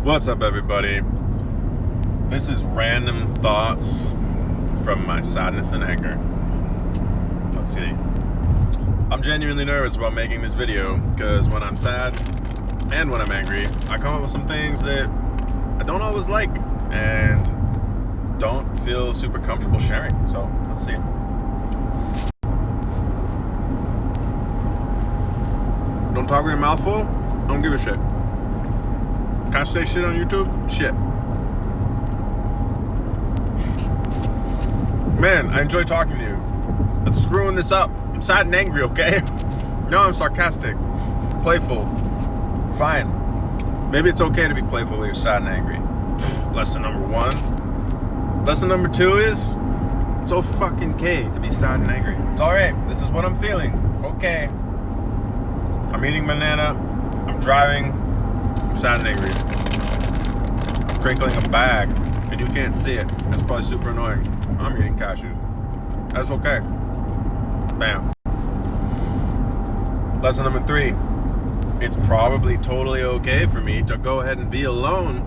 What's up, everybody? This is random thoughts from my sadness and anger. Let's see. I'm genuinely nervous about making this video because when I'm sad and when I'm angry, I come up with some things that I don't always like and don't feel super comfortable sharing. So let's see. Don't talk with your mouth full. I don't give a shit. Can't say shit on YouTube? Shit. Man, I enjoy talking to you. But screwing this up. I'm sad and angry, okay? No, I'm sarcastic. Playful. Fine. Maybe it's okay to be playful when you're sad and angry. Lesson number 1. Lesson number 2 is it's so fucking okay to be sad and angry. It's alright. This is what I'm feeling. Okay. I'm eating banana. I'm driving. I'm sad and angry. I'm crinkling a bag, and you can't see it. That's probably super annoying. I'm eating cashews. That's okay. Bam. Lesson number 3. It's probably totally okay for me to go ahead and be alone.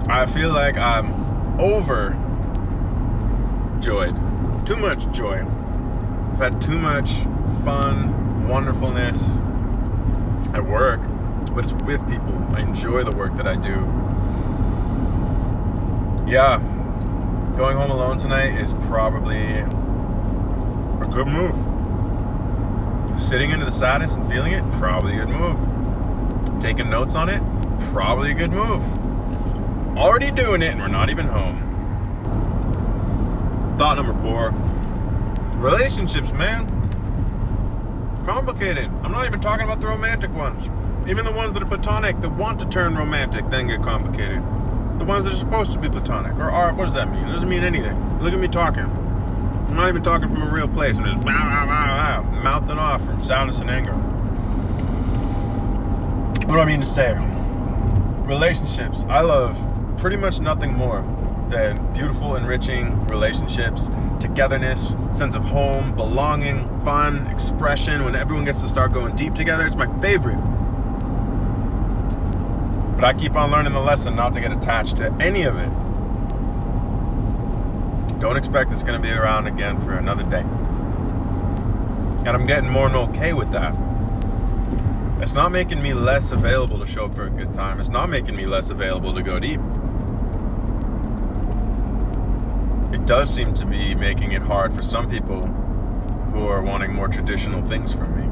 I feel like I'm overjoyed. Too much joy. I've had too much fun, wonderfulness at work, but it's with people. I enjoy the work that I do. Yeah, going home alone tonight is probably a good move. Sitting into the sadness and feeling it, probably a good move. Taking notes on it, probably a good move. Already doing it and we're not even home. Thought number 4, relationships, man. Complicated. I'm not even talking about the romantic ones. Even the ones that are platonic, that want to turn romantic, then get complicated. The ones that are supposed to be platonic, or are, what does that mean? It doesn't mean anything. Look at me talking. I'm not even talking from a real place. I'm just mouthing off from sadness and anger. What do I mean to say? Relationships. I love pretty much nothing more than beautiful, enriching relationships, togetherness, sense of home, belonging, fun, expression, when everyone gets to start going deep together. It's my favorite. But I keep on learning the lesson not to get attached to any of it. Don't expect it's going to be around again for another day. And I'm getting more and more okay with that. It's not making me less available to show up for a good time. It's not making me less available to go deep. It does seem to be making it hard for some people who are wanting more traditional things from me.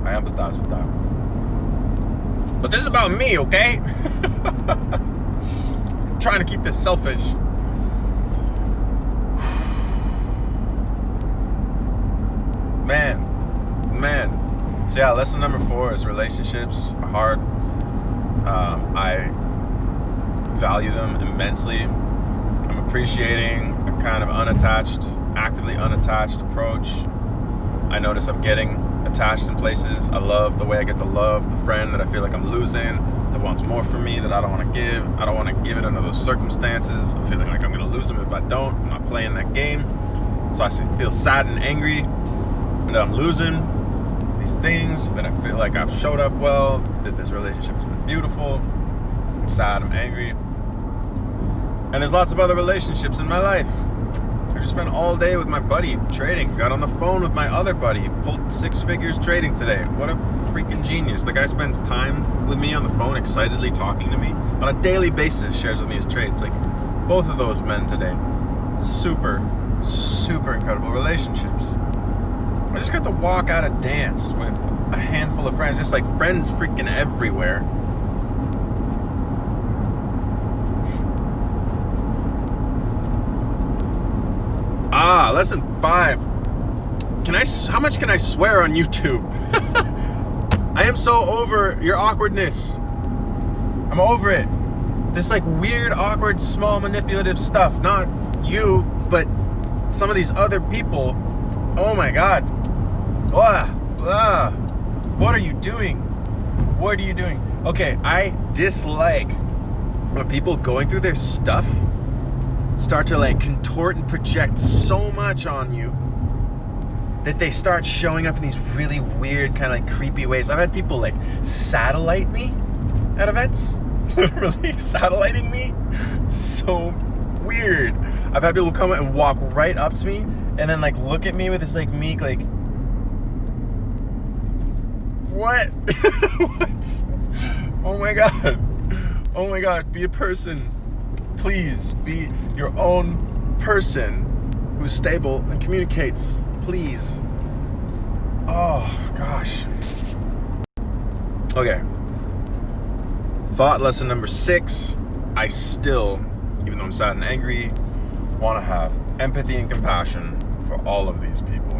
I empathize with that. But this is about me, okay? I'm trying to keep this selfish. Man. So yeah, lesson number 4 is relationships are hard. I value them immensely. I'm appreciating a kind of actively unattached approach. I notice I'm getting attached in places. I love the way I get to love the friend that I feel like I'm losing, that wants more from me, that I don't want to give. I don't want to give it under those circumstances. I'm feeling like I'm going to lose them if I don't. I'm not playing that game. So I feel sad and angry that I'm losing these things, that I feel like I've showed up well, that this relationship has been beautiful. I'm sad, I'm angry. And there's lots of other relationships in my life. I just spent all day with my buddy trading. Got on the phone with my other buddy. Pulled 6 figures trading today. What a freaking genius. The guy spends time with me on the phone, excitedly talking to me. On a daily basis, shares with me his trades. Like, both of those men today. Super, super incredible relationships. I just got to walk out a dance with a handful of friends. Just like friends freaking everywhere. Lesson 5. How much can I swear on YouTube? I am so over your awkwardness. I'm over it. This like weird, awkward, small, manipulative stuff. Not you, but some of these other people. Oh my God. What are you doing? What are you doing? Okay, I dislike when people going through their stuff start to like contort and project so much on you that they start showing up in these really weird kind of like creepy ways. I've had people like satellite me at events, literally satelliting me. It's so weird. I've had people come and walk right up to me and then like look at me with this like meek like, what? What? Oh my god. Oh my god, be a person. Please be your own person who's stable and communicates. Please. Oh gosh. Okay. Thought lesson number 6. I still, even though I'm sad and angry, want to have empathy and compassion for all of these people.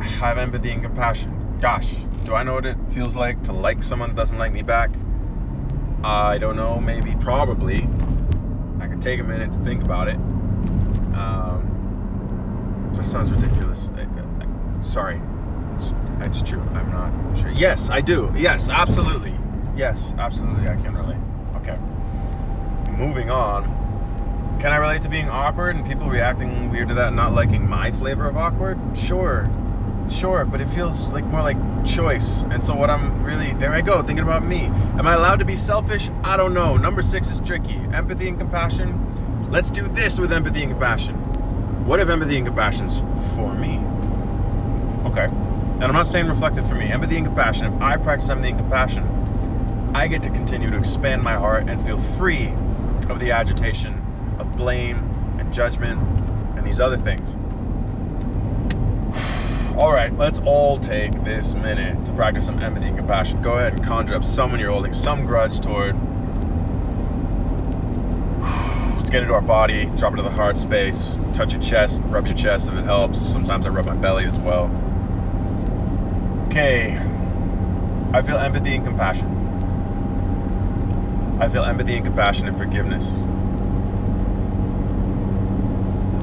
Have empathy and compassion. Gosh, do I know what it feels like to like someone that doesn't like me back? I don't know, maybe, probably. I could take a minute to think about it. That sounds ridiculous. Sorry. It's true. I'm not sure. Yes, I do. Yes, absolutely. Yes, absolutely. I can relate. Okay. Moving on. Can I relate to being awkward and people reacting weird to that, not liking my flavor of awkward? Sure, but it feels like more like choice. And so what I'm really, there I go, thinking about me. Am I allowed to be selfish? I don't know. Number 6 is tricky. Empathy and compassion. Let's do this with empathy and compassion. What if empathy and compassion's for me? Okay. And I'm not saying reflective for me. Empathy and compassion. If I practice empathy and compassion, I get to continue to expand my heart and feel free of the agitation of blame and judgment and these other things. All right, let's all take this minute to practice some empathy and compassion. Go ahead and conjure up someone you're holding some grudge toward. Let's get into our body, drop into the heart space, touch your chest, rub your chest if it helps. Sometimes I rub my belly as well. Okay, I feel empathy and compassion. I feel empathy and compassion and forgiveness.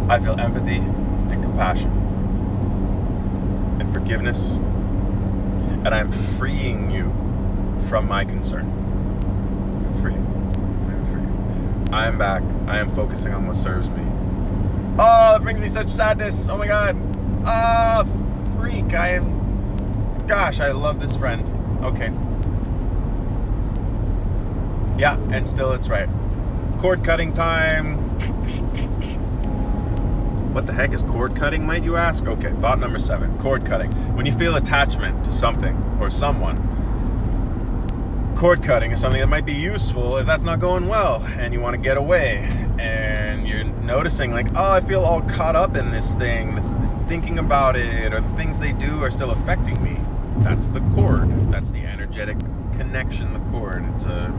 I feel empathy and compassion and forgiveness, and I'm freeing you from my concern. I'm free. I am back. I am focusing on what serves me. Oh, it brings me such sadness. Oh my god. Freak. Gosh, I love this friend. Okay. Yeah, and still it's right. Cord cutting time. What the heck is cord cutting, might you ask? Okay, thought number 7, cord cutting. When you feel attachment to something or someone, cord cutting is something that might be useful if that's not going well and you want to get away and you're noticing like, oh, I feel all caught up in this thing, thinking about it, or the things they do are still affecting me. That's the cord. That's the energetic connection, the cord. It's a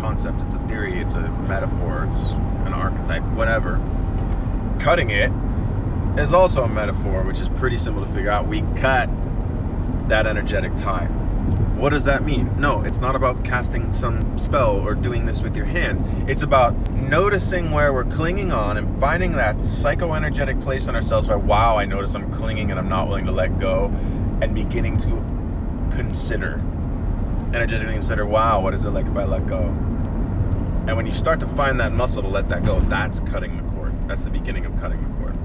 concept, it's a theory, it's a metaphor, it's an archetype, whatever. Cutting it is also a metaphor, which is pretty simple to figure out. We cut that energetic tie. What does that mean? No, it's not about casting some spell or doing this with your hand. It's about noticing where we're clinging on and finding that psychoenergetic place in ourselves where, wow, I notice I'm clinging and I'm not willing to let go, and beginning to energetically consider, wow, what is it like if I let go? And when you start to find that muscle to let that go, that's cutting the cord. That's the beginning of cutting the cord.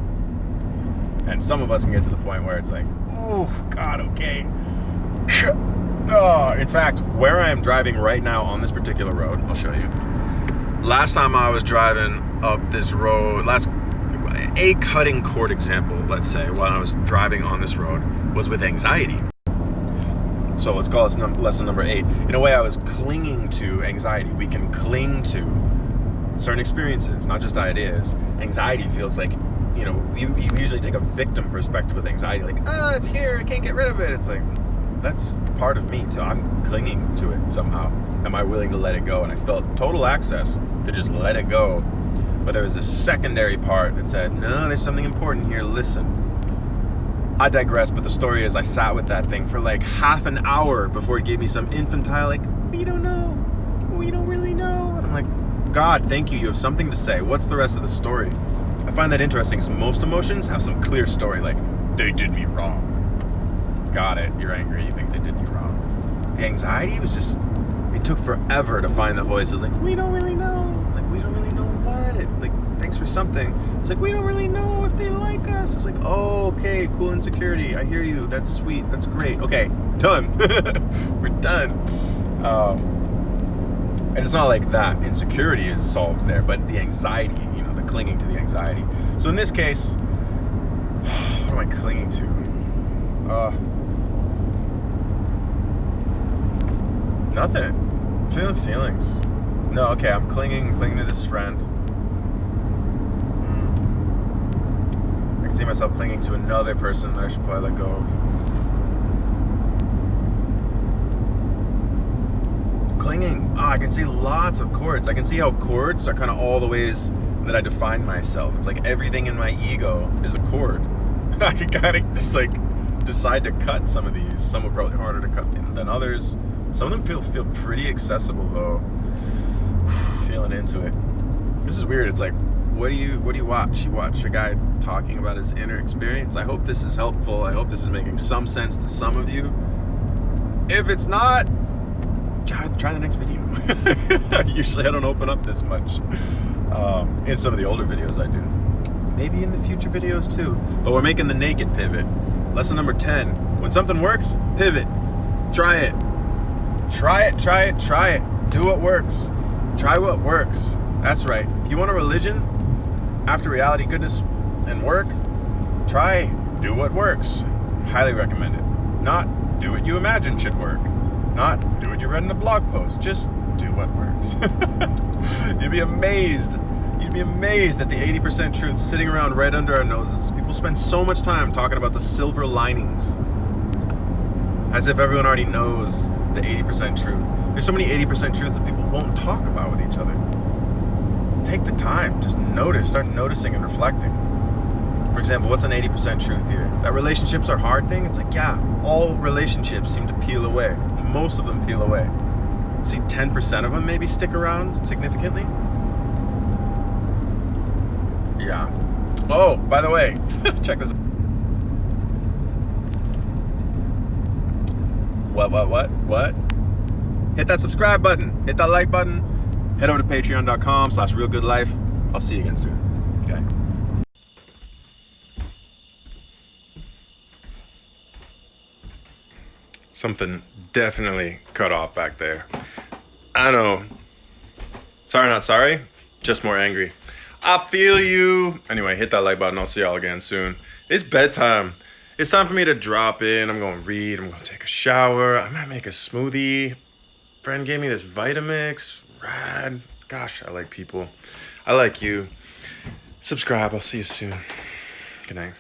And some of us can get to the point where it's like, oh, God, okay. Oh, in fact, where I am driving right now on this particular road, I'll show you. Last time I was driving up this road, a cutting cord example, let's say, while I was driving on this road, was with anxiety. So let's call this lesson number 8. In a way, I was clinging to anxiety. We can cling to certain experiences, not just ideas. Anxiety feels like, you usually take a victim perspective with anxiety, like, it's here, I can't get rid of it. It's like, that's part of me too. I'm clinging to it somehow. Am I willing to let it go? And I felt total access to just let it go. But there was this secondary part that said, no, there's something important here, listen. I digress, but the story is I sat with that thing for like half an hour before it gave me some infantile, like, we don't really know. And I'm like, God, thank you, you have something to say. What's the rest of the story? I find that interesting because most emotions have some clear story, like, they did me wrong. Got it, you're angry, you think they did you wrong. The anxiety was just, it took forever to find the voice. It was like, we don't really know. Like, we don't really know what? Like, thanks for something. It's like, we don't really know if they like us. It's like, oh, okay, cool insecurity. I hear you. That's sweet. That's great. Okay, done. We're done. And it's not like that insecurity is solved there, but the anxiety, the clinging to the anxiety. So in this case, what am I clinging to? Nothing. Feeling feelings. No, okay, I'm clinging to this friend. I can see myself clinging to another person that I should probably let go of. Clinging. I can see lots of chords. I can see how chords are kind of all the ways that I define myself. It's like everything in my ego is a chord. I can kind of just like decide to cut some of these. Some are probably harder to cut than others. Some of them feel pretty accessible though. Feeling into it. This is weird. It's like, what do you watch? You watch a guy talking about his inner experience. I hope this is helpful. I hope this is making some sense to some of you. If it's not, try the next video. Usually I don't open up this much. In some of the older videos I do. Maybe in the future videos too. But we're making the naked pivot. Lesson number 10. When something works, pivot. Try it. Try it. Do what works. Try what works. That's right. If you want a religion after reality, goodness, and work, do what works. Highly recommend it. Not do what you imagine should work. Not do what you read in a blog post. Just do what works. You'd be amazed at the 80% truth sitting around right under our noses. People spend so much time talking about the silver linings as if everyone already knows the 80% truth. There's so many 80% truths that people won't talk about with each other. Take the time, just start noticing and reflecting. For example, what's an 80% truth here? That relationships are hard thing? It's like, yeah, all relationships seem to peel away. Most of them peel away. See, 10% of them maybe stick around significantly. Yeah. Oh, by the way, check this out. What? Hit that subscribe button. Hit that like button. Head over to patreon.com/realgoodlife. I'll see you again soon. Okay. Something definitely cut off back there. I know. Sorry, not sorry. Just more angry. I feel you. Anyway, hit that like button. I'll see y'all again soon. It's bedtime. It's time for me to drop in. I'm going to read. I'm going to take a shower. I might make a smoothie. Friend gave me this Vitamix. Rad. Gosh, I like people. I like you. Subscribe. I'll see you soon. Good night.